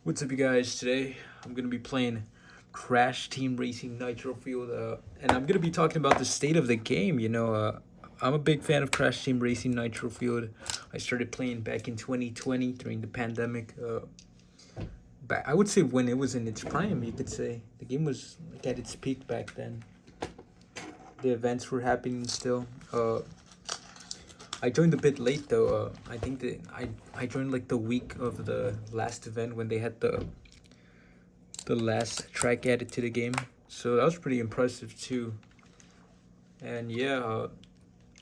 What's up, you guys? Today I'm gonna be playing Crash Team Racing Nitro Field, and I'm gonna be talking about the state of the game. I'm a big fan of Crash Team Racing Nitro Field. I started playing back in 2020 during the pandemic. I would say when it was in its prime, you could say the game was like at its peak back then. The events were happening still. I joined a bit late though. I think that I joined like the week of the last event when they had the last track added to the game. So that was pretty impressive too. And yeah,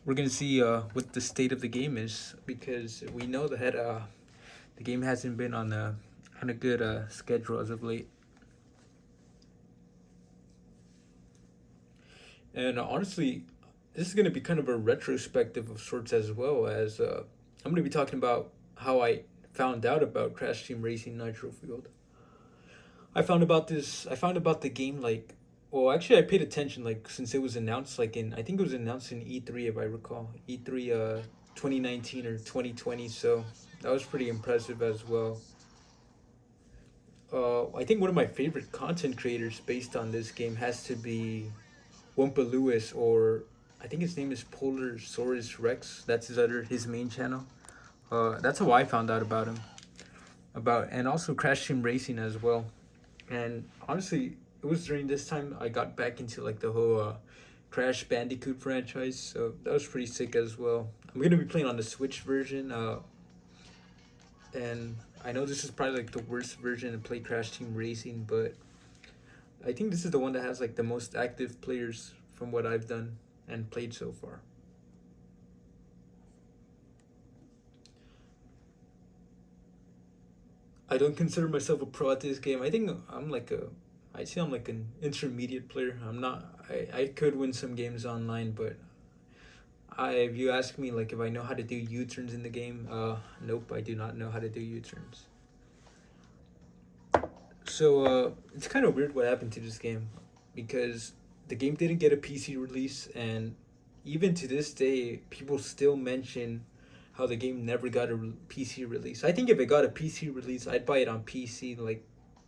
we're gonna see what the state of the game is because we know that the game hasn't been on a good schedule as of late. And honestly, this is gonna be kind of a retrospective of sorts as well as I'm gonna be talking about how I found out about Crash Team Racing Nitro Field. I found about the game like, well, actually, I paid attention like since it was announced like in I think it was announced in E3 if I recall, E3 2019 or 2020. So that was pretty impressive as well. I think one of my favorite content creators based on this game has to be Wumpa Lewis, or I think his name is Polar Saurus Rex. That's his main channel. That's how I found out about him. And also Crash Team Racing as well. And honestly, it was during this time I got back into like the whole Crash Bandicoot franchise, so that was pretty sick as well. I'm gonna be playing on the Switch version, and I know this is probably like the worst version to play Crash Team Racing, but I think this is the one that has like the most active players from what I've done and played so far. I don't consider myself a pro at this game. I think I say I'm like an intermediate player. I'm not. I could win some games online, but if you ask me like if I know how to do U-turns in the game, nope, I do not know how to do U-turns. So it's kind of weird what happened to this game, because the game didn't get a PC release, and even to this day, people still mention how the game never got a PC release. I think if it got a PC release, I'd buy it on PC like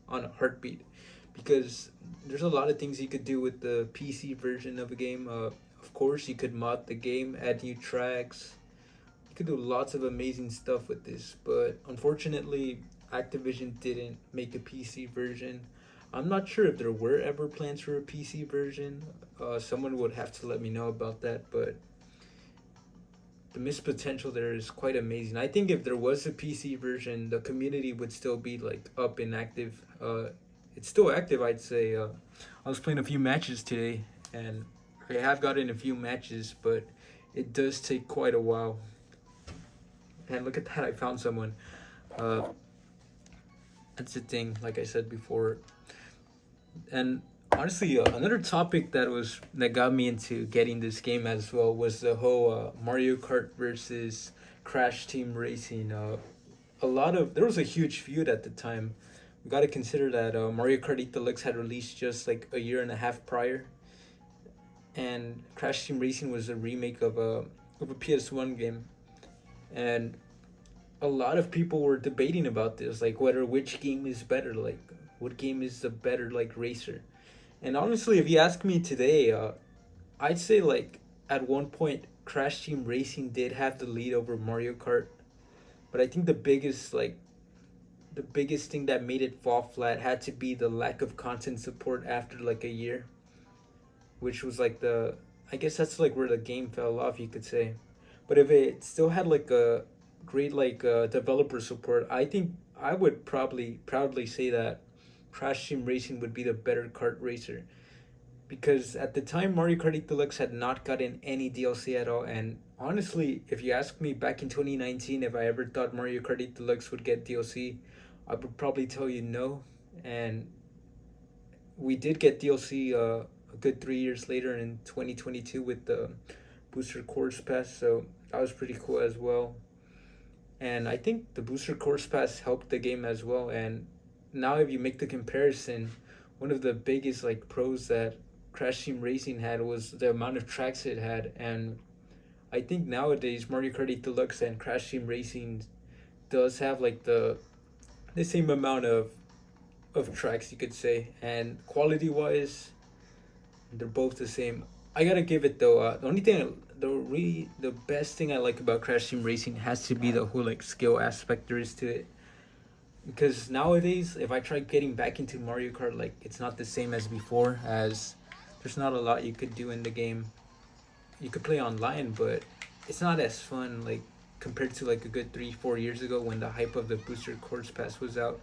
on a heartbeat, because there's a lot of things you could do with the PC version of a game. Of course, you could mod the game, add new tracks. You could do lots of amazing stuff with this, but unfortunately, Activision didn't make a PC version. I'm not sure if there were ever plans for a PC version. Someone would have to let me know about that, but the missed potential there is quite amazing. I think if there was a PC version, the community would still be like up and active. It's still active, I'd say. I was playing a few matches today, and I have gotten a few matches, but it does take quite a while. And look at that, I found someone. Uh, that's the thing, like I said before. And honestly, another topic that got me into getting this game as well was the whole Mario Kart versus Crash Team Racing. There was a huge feud at the time. We got to consider that Mario Kart 8 Deluxe had released just like a year and a half prior, and Crash Team Racing was a remake of a PS1 game, and a lot of people were debating about this, like whether which game is better, like what game is the better like racer. And honestly, if you ask me today, I'd say like at one point Crash Team Racing did have the lead over Mario Kart, but I think the biggest thing that made it fall flat had to be the lack of content support after like a year, which was like the I guess that's like where the game fell off, you could say. But if it still had like a great like developer support, I think I would probably proudly say that Crash Team Racing would be the better kart racer, because at the time Mario Kart 8 Deluxe had not gotten any DLC at all. And honestly, if you ask me back in 2019 if I ever thought Mario Kart 8 Deluxe would get DLC, I would probably tell you no. And we did get DLC a good 3 years later in 2022 with the Booster Course Pass, so that was pretty cool as well. And I think the Booster Course Pass helped the game as well. And now if you make the comparison, one of the biggest like pros that Crash Team Racing had was the amount of tracks it had. And I think nowadays Mario Kart 8 Deluxe and Crash Team Racing does have like the same amount of of tracks, you could say, and quality wise, they're both the same. I gotta give it though. The only thing, the best thing I like about Crash Team Racing has to be the whole like skill aspect there is to it. Because nowadays, if I try getting back into Mario Kart, like it's not the same as before. As there's not a lot you could do in the game. You could play online, but it's not as fun. Like compared to like a good 3 4 years ago when the hype of the booster course pass was out.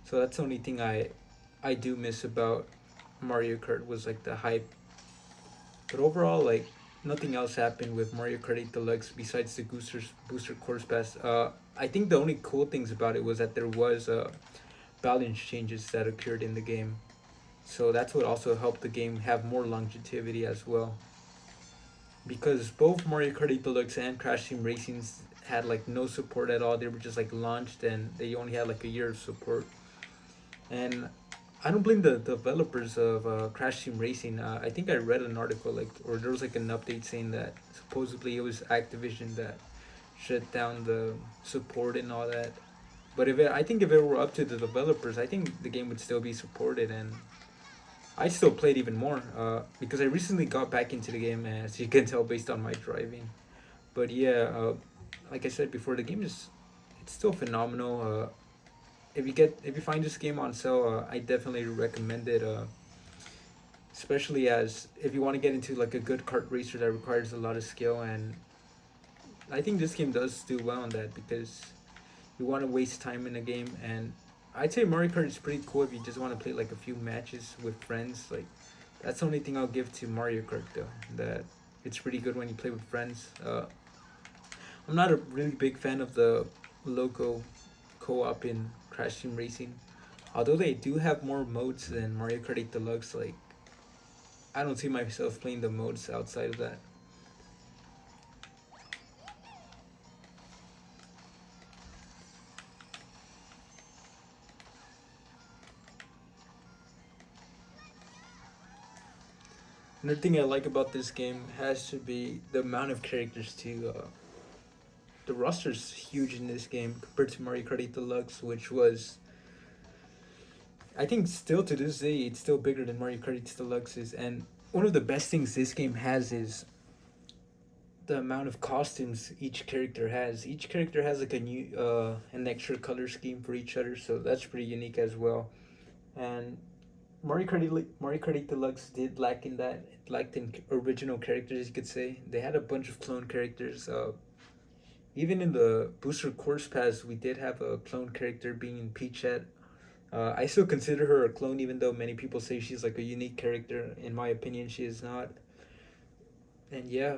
So that's the only thing I do miss about Mario Kart was like the hype. But overall, like nothing else happened with Mario Kart 8 Deluxe besides the booster course pass. I think the only cool things about it was that there was balance changes that occurred in the game. So that's what also helped the game have more longevity as well. Because both Mario Kart 8 Deluxe and Crash Team Racing had like no support at all. They were just like launched and they only had like a year of support. And I don't blame the developers of Crash Team Racing. I think I read an article like, or there was like an update saying that supposedly it was Activision that shut down the support and all that. But I think if it were up to the developers, I think the game would still be supported, and I still played even more because I recently got back into the game, as you can tell based on my driving. But yeah, like I said before, the game is it's still phenomenal. If you find this game on sale, I definitely recommend it. Especially as if you want to get into like a good kart racer that requires a lot of skill, and I think this game does do well on that because you want to waste time in a game, and I'd say Mario Kart is pretty cool if you just want to play like a few matches with friends. Like that's the only thing I'll give to Mario Kart though. That it's pretty good when you play with friends. I'm not a really big fan of the local co-op in Crash Team Racing, although they do have more modes than Mario Kart 8 Deluxe. Like I don't see myself playing the modes outside of that. Another thing I like about this game has to be the amount of characters too. The roster's huge in this game compared to Mario Kart 8 Deluxe, which was, I think, still to this day, it's still bigger than Mario Kart 8 Deluxe's. And one of the best things this game has is the amount of costumes each character has. Each character has like a new, an extra color scheme for each other, so that's pretty unique as well. And Mario Kart 8 Deluxe did lack in that. It lacked in original characters, you could say. They had a bunch of clone characters. Even in the Booster Course Pass, we did have a clone character being Peachette. I still consider her a clone, even though many people say she's like a unique character. In my opinion, she is not. And yeah,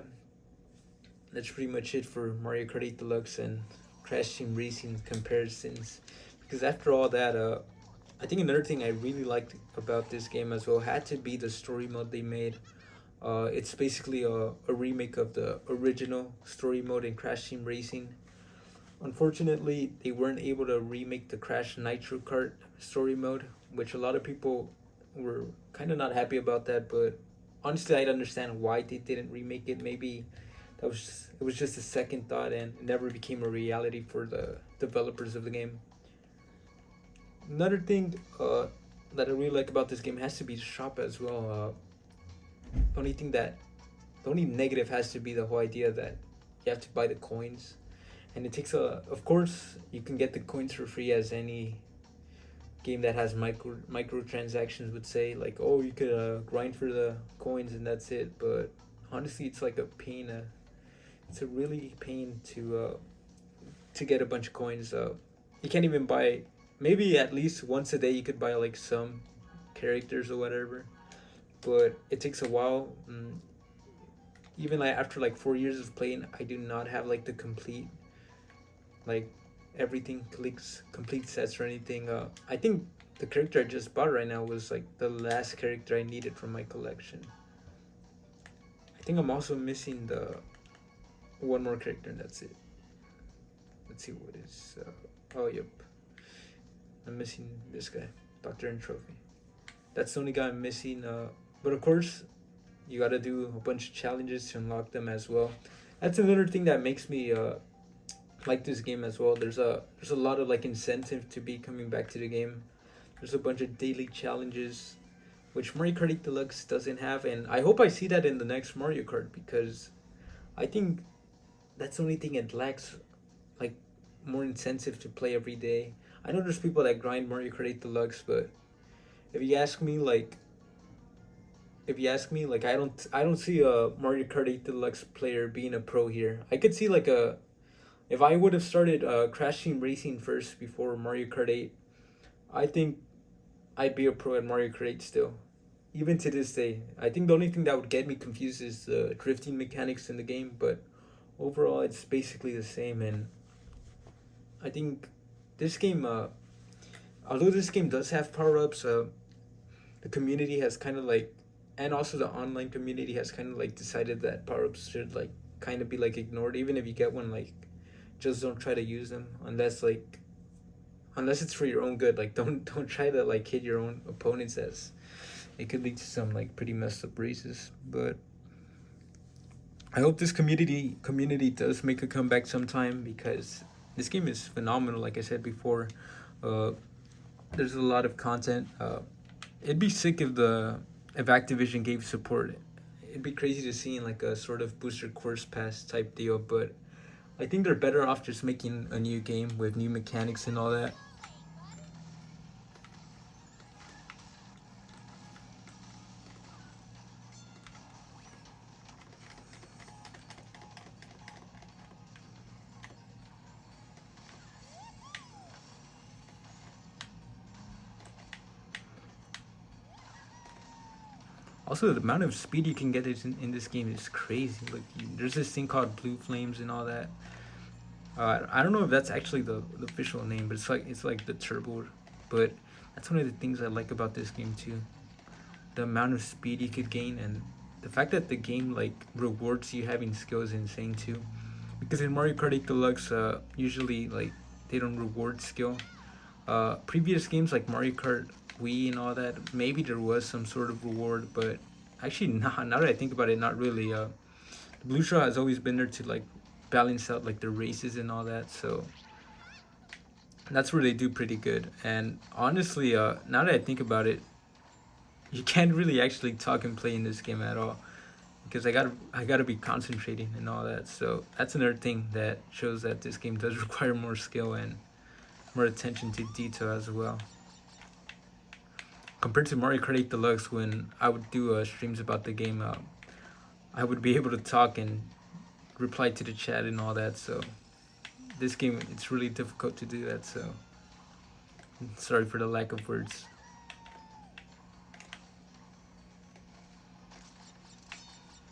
that's pretty much it for Mario Kart 8 Deluxe and Crash Team Racing comparisons. Because after all that, I think another thing I really liked about this game as well had to be the story mode they made. It's basically a remake of the original story mode in Crash Team Racing. Unfortunately, they weren't able to remake the Crash Nitro Kart story mode, which a lot of people were kind of not happy about that. But honestly, I'd understand why they didn't remake it. Maybe it was just a second thought and it never became a reality for the developers of the game. Another thing that I really like about this game has to be the shop as well. The only thing that the only negative has to be the whole idea that you have to buy the coins, and it takes a. Of course, you can get the coins for free as any game that has microtransactions would say. Like, oh, you could grind for the coins and that's it. But honestly, it's like a pain. It's a really pain to get a bunch of coins. You can't even buy. Maybe at least once a day you could buy like some characters or whatever, but it takes a while. Even like after like 4 years of playing, I do not have like the complete, like everything complete sets or anything. I think the character I just bought right now was like the last character I needed from my collection. I think I'm also missing the one more character and that's it. Let's see what is. Oh yep. I'm missing this guy, Dr. and Trophy. That's the only guy I'm missing. But of course, you gotta do a bunch of challenges to unlock them as well. That's another thing that makes me like this game as well. There's a lot of like incentive to be coming back to the game. There's a bunch of daily challenges, which Mario Kart 8 Deluxe doesn't have, and I hope I see that in the next Mario Kart because I think that's the only thing it lacks, like more incentive to play every day. I know there's people that grind Mario Kart 8 Deluxe, but if you ask me, like, I don't see a Mario Kart 8 Deluxe player being a pro here. I could see like a if I would have started Crash Team Racing first before Mario Kart 8, I think I'd be a pro at Mario Kart 8 still. Even to this day, I think the only thing that would get me confused is the drifting mechanics in the game, but overall it's basically the same. And I think this game, although this game does have power ups, the community has kind of like, and also the online community has kind of like decided that power ups should like kind of be like ignored, even if you get one. Like, just don't try to use them unless it's for your own good. Like, don't try to like hit your own opponents, as it could lead to some like pretty messed up races. But I hope this community does make a comeback sometime because this game is phenomenal. Like I said before, uh, there's a lot of content. It'd be sick if Activision gave support. It'd be crazy to see in like a sort of booster course pass type deal, but I think they're better off just making a new game with new mechanics and all that. Also, the amount of speed you can get in this game is crazy. Like, there's this thing called blue flames and all that. I don't know if that's actually the official name, but it's like the turbo. But that's one of the things I like about this game too. The amount of speed you could gain, and the fact that the game like rewards you having skill is insane too. Because in Mario Kart 8 Deluxe, usually like they don't reward skill. Previous games like Mario Kart Wii and all that, maybe there was some sort of reward, but actually, now that I think about it, not really. The Blue Shell has always been there to like balance out like the races and all that, so that's where they do pretty good. And honestly, now that I think about it, you can't really actually talk and play in this game at all because I gotta be concentrating and all that. So that's another thing that shows that this game does require more skill and more attention to detail as well. Compared to Mario Kart 8 Deluxe, when I would do streams about the game, I would be able to talk and reply to the chat and all that. So this game, it's really difficult to do that. So sorry for the lack of words.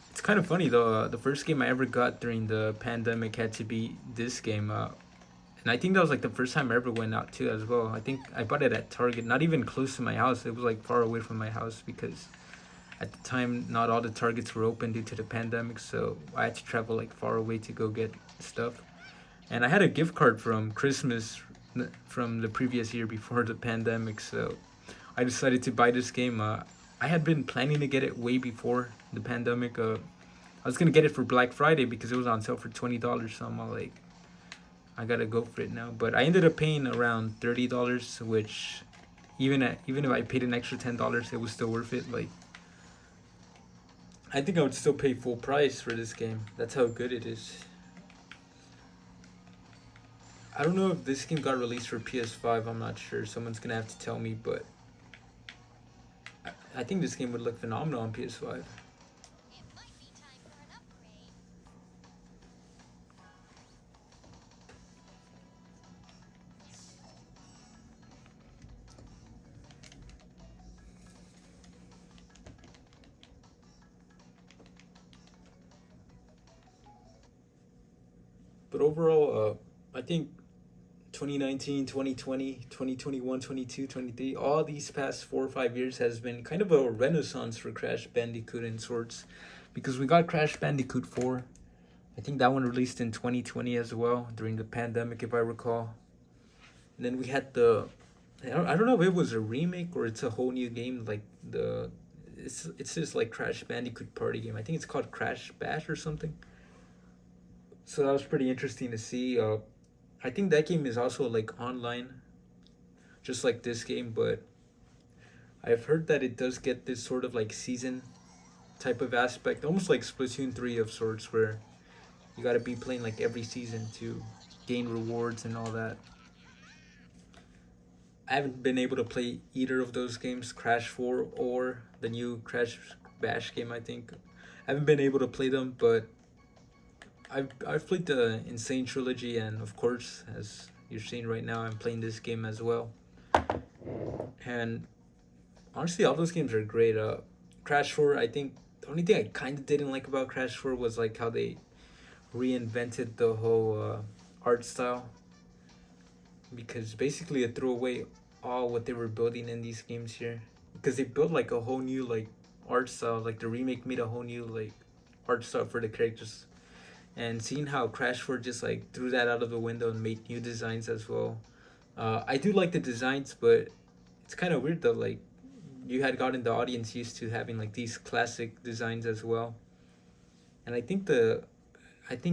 It's kind of funny though. The first game I ever got during the pandemic had to be this game. And I think that was like the first time I ever went out too as well. I think I bought it at Target, not even close to my house. It was like far away from my house because at the time not all the Targets were open due to the pandemic, so I had to travel like far away to go get stuff. And I had a gift card from Christmas from the previous year before the pandemic, so I decided to buy this game. I had been planning to get it way before the pandemic. I was gonna get it for Black Friday because it was on sale for $20. So I'm all like, I gotta go for it now. But I ended up paying around $30, which even if I paid an extra $10, it was still worth it. Like, I think I would still pay full price for this game. That's how good it is. I don't know if this game got released for PS5. I'm not sure. Someone's gonna have to tell me, but I think this game would look phenomenal on PS5. But overall, I think 2019, 2020, 2021, 22, 23, all these past 4 or 5 years has been kind of a renaissance for Crash Bandicoot and sorts. Because we got Crash Bandicoot 4. I think that one released in 2020 as well, during the pandemic, if I recall. And then we had I don't know if it was a remake or it's a whole new game. Like, it's just like Crash Bandicoot party game. I think it's called Crash Bash or something. So that was pretty interesting to see. I think that game is also like online, just like this game, but I've heard that it does get this sort of like season type of aspect, almost like Splatoon 3 of sorts, where you gotta be playing like every season to gain rewards and all that. I haven't been able to play either of those games, Crash 4 or the new Crash Bash game, I think. I haven't been able to play them, but I've played the Insane Trilogy, and of course, as you're seeing right now, I'm playing this game as well. And honestly, all those games are great. Crash 4, I think the only thing I kind of didn't like about Crash 4 was like how they reinvented the whole art style, because basically it threw away all what they were building in these games here, because they built like a whole new like art style. Like the remake made a whole new like art style for the characters, and seeing how Crash 4 just like threw that out of the window and made new designs as well. I do like the designs, but it's kind of weird though. Like you had gotten the audience used to having like these classic designs as well, and I think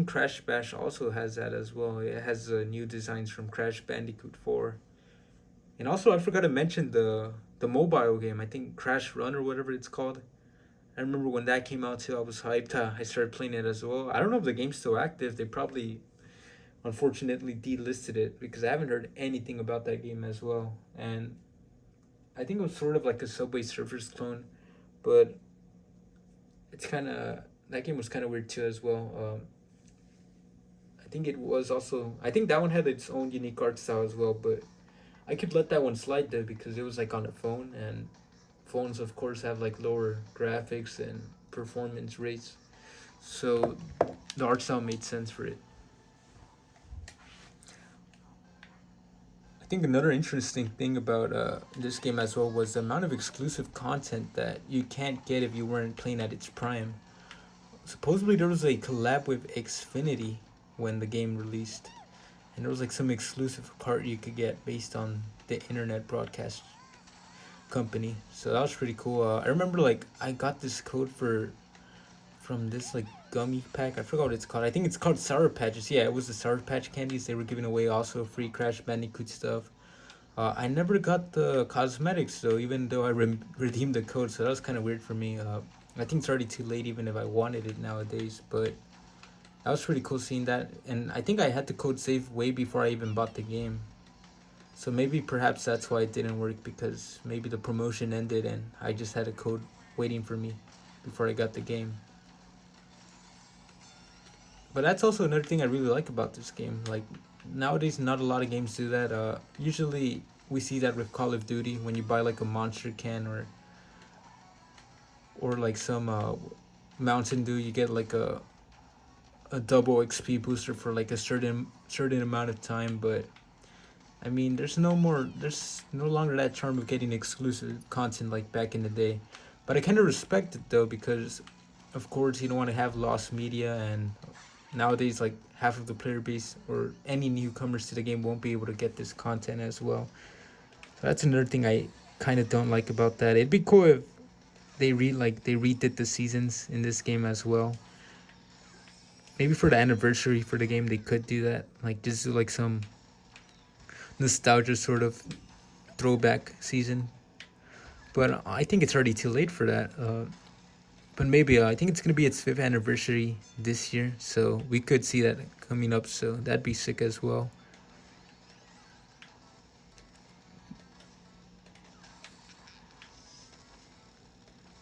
Crash Bash also has that as well. It has new designs from Crash Bandicoot 4. And also, I forgot to mention the mobile game. I think Crash Run or whatever it's called. I remember when that came out too. I was hyped. I started playing it as well. I don't know if the game's still active. They probably, unfortunately, delisted it because I haven't heard anything about that game as well. And I think it was sort of like a Subway Surfers clone, but it's kind of that game was kind of weird too as well. I think it was also. I think that one had its own unique art style as well, but I could let that one slide there because it was like on a phone, and phones of course have like lower graphics and performance rates, so the art style made sense for it. I think another interesting thing about this game as well was the amount of exclusive content that you can't get if you weren't playing at its prime. Supposedly there was a collab with Xfinity when the game released, and there was like some exclusive part you could get based on the internet broadcast company. So that was pretty cool. I remember like I got this code from this like gummy pack. I forgot what it's called. I think it's called Sour Patches. Yeah, it was the Sour Patch candies. They were giving away also free Crash Bandicoot stuff. I never got the cosmetics though, even though I redeemed the code. So that was kind of weird for me. I think it's already too late, even if I wanted it nowadays. But that was pretty cool seeing that. And I think I had the code saved way before I even bought the game. So maybe perhaps that's why it didn't work, because maybe the promotion ended and I just had a code waiting for me before I got the game. But that's also another thing I really like about this game. Like nowadays, not a lot of games do that. Usually we see that with Call of Duty when you buy like a monster can or like some Mountain Dew, you get like a double XP booster for like a certain amount of time. But I mean, there's no longer that charm of getting exclusive content like back in the day. But I kind of respect it though, because of course you don't want to have lost media, and nowadays like half of the player base or any newcomers to the game won't be able to get this content as well. So that's another thing I kind of don't like about that. It'd be cool if they redid the seasons in this game as well. Maybe for the anniversary for the game they could do that, like just do like some nostalgia sort of throwback season. But I think it's already too late for that. But maybe I think it's gonna be its 5th anniversary this year, so we could see that coming up. So that'd be sick as well.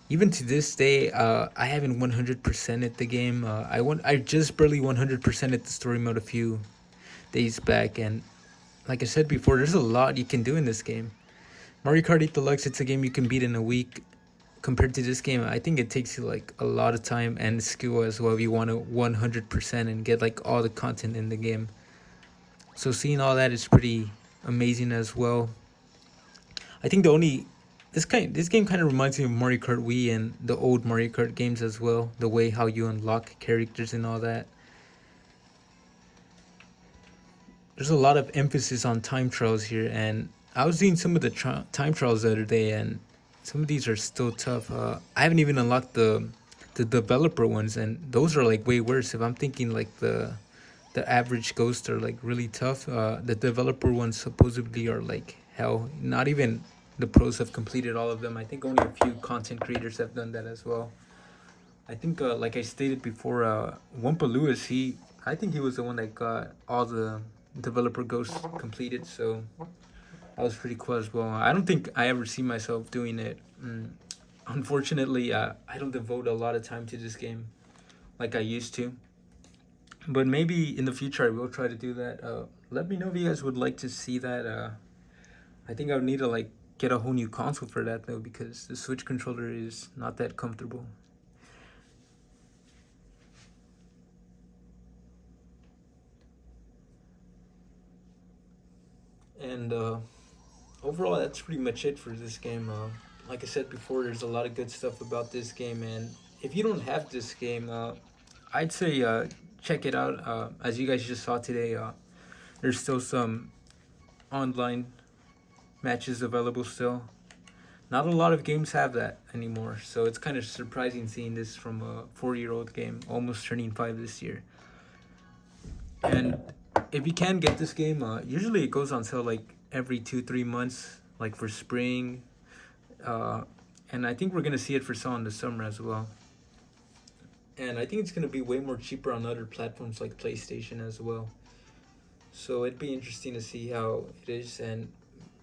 Even to this day, I haven't 100%ed the game. I just barely 100%ed the story mode a few days back, and like I said before, there's a lot you can do in this game. Mario Kart 8 Deluxe, it's a game you can beat in a week. Compared to this game, I think it takes you like a lot of time and skill as well if you want to 100% and get like all the content in the game. So seeing all that is pretty amazing as well. I think this game kind of reminds me of Mario Kart Wii and the old Mario Kart games as well. The way how you unlock characters and all that. There's a lot of emphasis on time trials here, and I was doing some of the time trials the other day, and some of these are still tough. I haven't even unlocked the developer ones, and those are like way worse. If I'm thinking like the average ghosts are like really tough, the developer ones supposedly are like hell. the pros have completed all of them. I think only a few content creators have done that as well. I think, like I stated before, Wumpa Lewis, I think he was the one that got all the developer ghosts completed, so that was pretty cool as well. I don't think I ever see myself doing it. Unfortunately, I don't devote a lot of time to this game like I used to. But maybe in the future I will try to do that. Let me know if you guys would like to see that. I think I would need to like get a whole new console for that though, because the Switch controller is not that comfortable. And overall, that's pretty much it for this game. Like I said before, there's a lot of good stuff about this game, and if you don't have this game, I'd say check it out. As you guys just saw today, there's still some online matches available still. Not a lot of games have that anymore, so it's kind of surprising seeing this from a 4-year-old game, almost turning 5 this year. And if you can get this game, usually it goes on sale like every 2-3 months, like for spring. And I think we're gonna see it for sale in the summer as well. And I think it's gonna be way more cheaper on other platforms like PlayStation as well. So it'd be interesting to see how it is, and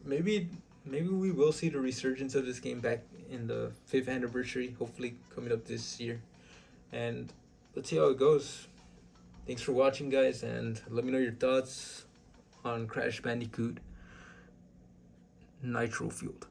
maybe we will see the resurgence of this game back in the 5th anniversary, hopefully coming up this year. And let's see how it goes. Thanks for watching, guys, and let me know your thoughts on Crash Bandicoot Nitro Fueled.